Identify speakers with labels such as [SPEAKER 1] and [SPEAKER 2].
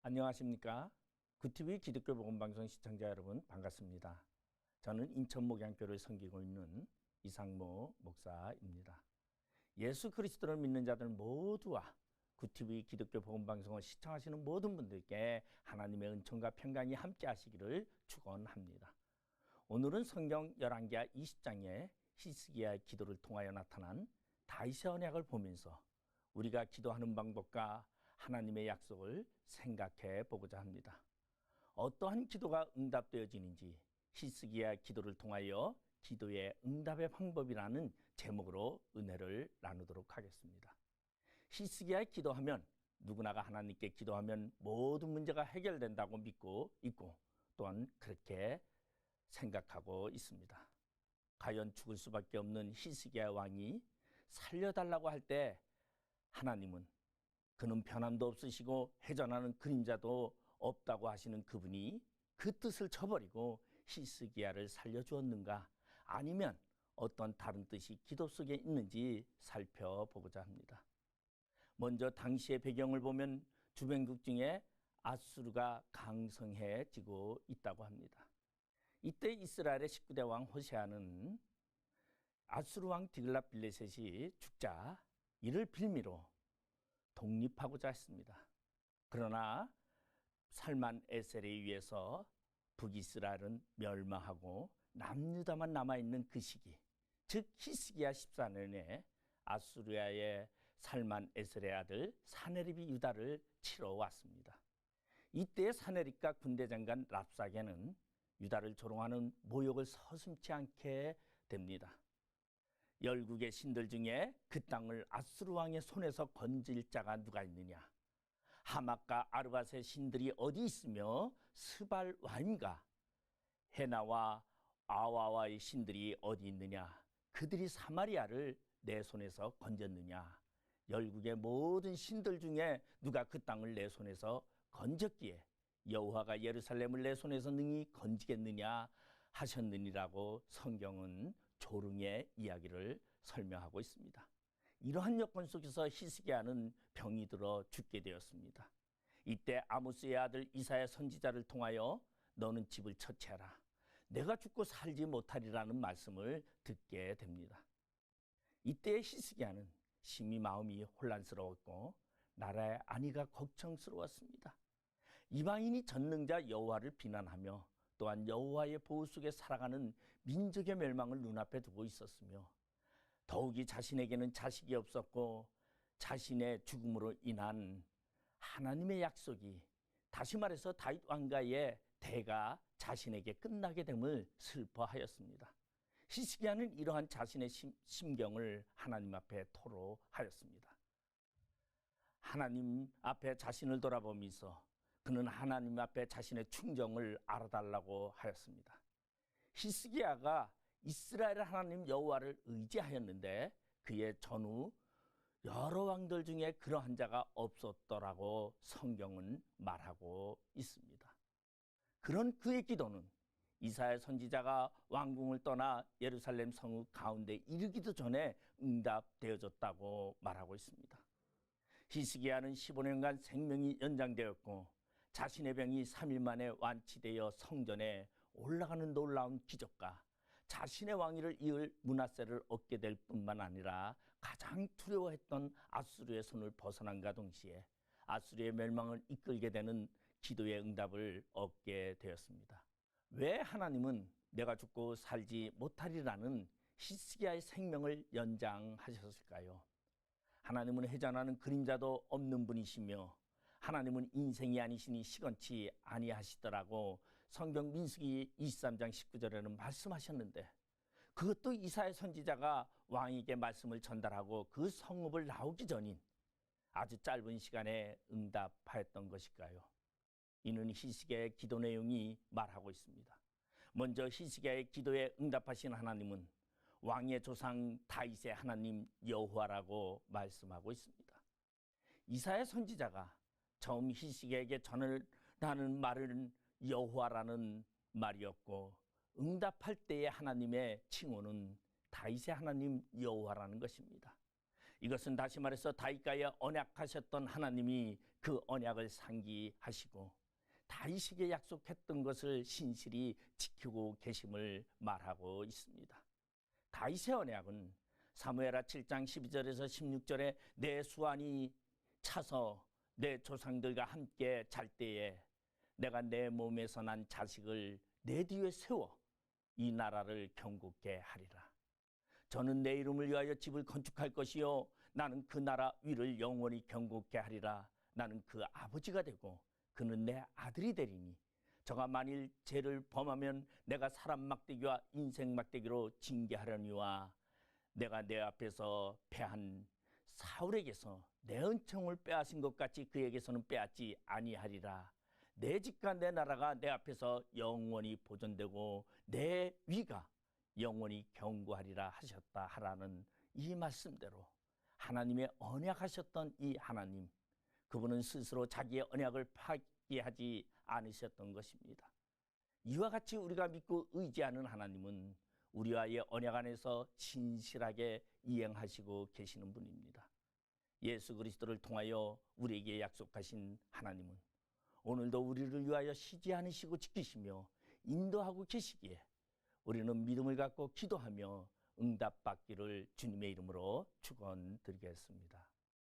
[SPEAKER 1] 안녕하십니까? 구티비 기독교 복음방송 시청자 여러분 반갑습니다. 저는 인천 목양교를 섬기고 있는 이상모 목사입니다. 예수 그리스도를 믿는 자들 모두와 구티비 기독교 복음방송을 시청하시는 모든 분들께 하나님의 은총과 평강이 함께 하시기를 축원합니다. 오늘은 성경 열왕기하 20장의 히스기야의 기도를 통하여 나타난 다윗의 언약을 보면서 우리가 기도하는 방법과 하나님의 약속을 생각해 보고자 합니다. 어떠한 기도가 응답되어지는지 히스기야 기도를 통하여 기도의 응답의 방법이라는 제목으로 은혜를 나누도록 하겠습니다. 히스기야 기도하면 누구나가 하나님께 기도하면 모든 문제가 해결된다고 믿고 있고 또한 그렇게 생각하고 있습니다. 과연 죽을 수밖에 없는 히스기야 왕이 살려달라고 할 때 하나님은 그는 변함도 없으시고 회전하는 그림자도 없다고 하시는 그분이 그 뜻을 저버리고 히스기야를 살려주었는가, 아니면 어떤 다른 뜻이 기도 속에 있는지 살펴보고자 합니다. 먼저 당시의 배경을 보면 주변국 중에 아수르가 강성해지고 있다고 합니다. 이때 이스라엘의 19대 왕 호세아는 아수르 왕 디글랏빌레셋이 죽자 이를 빌미로 독립하고자 했습니다. 그러나 살만 에셀에 의해서 북이스라엘은 멸망하고 남유다만 남아있는 그 시기, 즉 히스기야 14년에 아수르야의 살만 에셀의 아들 사네립이 유다를 치러 왔습니다. 이때 사네립과 군대장관 랍사게는 유다를 조롱하는 모욕을 서슴지 않게 됩니다. 열국의 신들 중에 그 땅을 아수르 왕의 손에서 건질 자가 누가 있느냐? 하맛과 아르밧의 신들이 어디 있으며 스발 와임과 헤나와 아와와의 신들이 어디 있느냐? 그들이 사마리아를 내 손에서 건졌느냐? 열국의 모든 신들 중에 누가 그 땅을 내 손에서 건졌기에 여호와가 예루살렘을 내 손에서 능히 건지겠느냐 하셨느니라고 성경은 조롱의 이야기를 설명하고 있습니다. 이러한 여건 속에서 히스기야는 병이 들어 죽게 되었습니다. 이때 아모스의 아들 이사야 선지자를 통하여 너는 집을 처치하라, 내가 죽고 살지 못하리라는 말씀을 듣게 됩니다. 이때 히스기야는 심히 마음이 혼란스러웠고 나라의 안위가 걱정스러웠습니다. 이방인이 전능자 여호와를 비난하며 또한 여호와의 보호 속에 살아가는 민족의 멸망을 눈앞에 두고 있었으며 더욱이 자신에게는 자식이 없었고 자신의 죽음으로 인한 하나님의 약속이, 다시 말해서 다윗 왕가의 대가 자신에게 끝나게 됨을 슬퍼하였습니다. 히스기야는 이러한 자신의 심경을 하나님 앞에 토로하였습니다. 하나님 앞에 자신을 돌아보면서 그는 하나님 앞에 자신의 충정을 알아달라고 하였습니다. 히스기야가 이스라엘 하나님 여호와를 의지하였는데 그의 전후 여러 왕들 중에 그러한 자가 없었더라고 성경은 말하고 있습니다. 그런 그의 기도는 이사야 선지자가 왕궁을 떠나 예루살렘 성읍 가운데 이르기도 전에 응답되어졌다고 말하고 있습니다. 히스기야는 15년간 생명이 연장되었고 자신의 병이 3일 만에 완치되어 성전에 올라가는 놀라운 기적과 자신의 왕위를 이을 므낫세를 얻게 될 뿐만 아니라 가장 두려워했던 아수르의 손을 벗어난과 동시에 아수르의 멸망을 이끌게 되는 기도의 응답을 얻게 되었습니다. 왜 하나님은 내가 죽고 살지 못하리라는 히스기야의 생명을 연장하셨을까요? 하나님은 회전하는 그림자도 없는 분이시며 하나님은 인생이 아니시니 시건치 아니하시더라고 성경 민수기 23장 19절에는 말씀하셨는데, 그것도 이사야 선지자가 왕에게 말씀을 전달하고 그 성읍을 나오기 전인 아주 짧은 시간에 응답하였던 것일까요? 이는 히스기야의 기도 내용이 말하고 있습니다. 먼저 히스기야의 기도에 응답하신 하나님은 왕의 조상 다윗의 하나님 여호와라고 말씀하고 있습니다. 이사야 선지자가 처음 히스기야에게 전하는 말은 여호와라는 말이었고 응답할 때의 하나님의 칭호는 다윗의 하나님 여호와라는 것입니다. 이것은 다시 말해서 다윗과의 언약하셨던 하나님이 그 언약을 상기하시고 다윗에게 약속했던 것을 신실히 지키고 계심을 말하고 있습니다. 다윗의 언약은 사무엘하 7장 12절에서 16절에 내 수완이 차서 내 조상들과 함께 잘 때에 내가 내 몸에서 난 자식을 내 뒤에 세워 이 나라를 경고케 하리라. 저는 내 이름을 위하여 집을 건축할 것이요 나는 그 나라 위를 영원히 경고케 하리라. 나는 그 아버지가 되고 그는 내 아들이 되리니 저가 만일 죄를 범하면 내가 사람 막대기와 인생 막대기로 징계하려니와 내가 내 앞에서 패한 사울에게서 내 은총을 빼앗은 것 같이 그에게서는 빼앗지 아니하리라. 내 집과 내 나라가 내 앞에서 영원히 보존되고 내 위가 영원히 경고하리라 하셨다 하라는 이 말씀대로 하나님의 언약하셨던 이 하나님, 그분은 스스로 자기의 언약을 파기하지 않으셨던 것입니다. 이와 같이 우리가 믿고 의지하는 하나님은 우리와의 언약 안에서 진실하게 이행하시고 계시는 분입니다. 예수 그리스도를 통하여 우리에게 약속하신 하나님은 오늘도 우리를 위하여 쉬지 않으시고 지키시며 인도하고 계시기에 우리는 믿음을 갖고 기도하며 응답받기를 주님의 이름으로 축원드리겠습니다.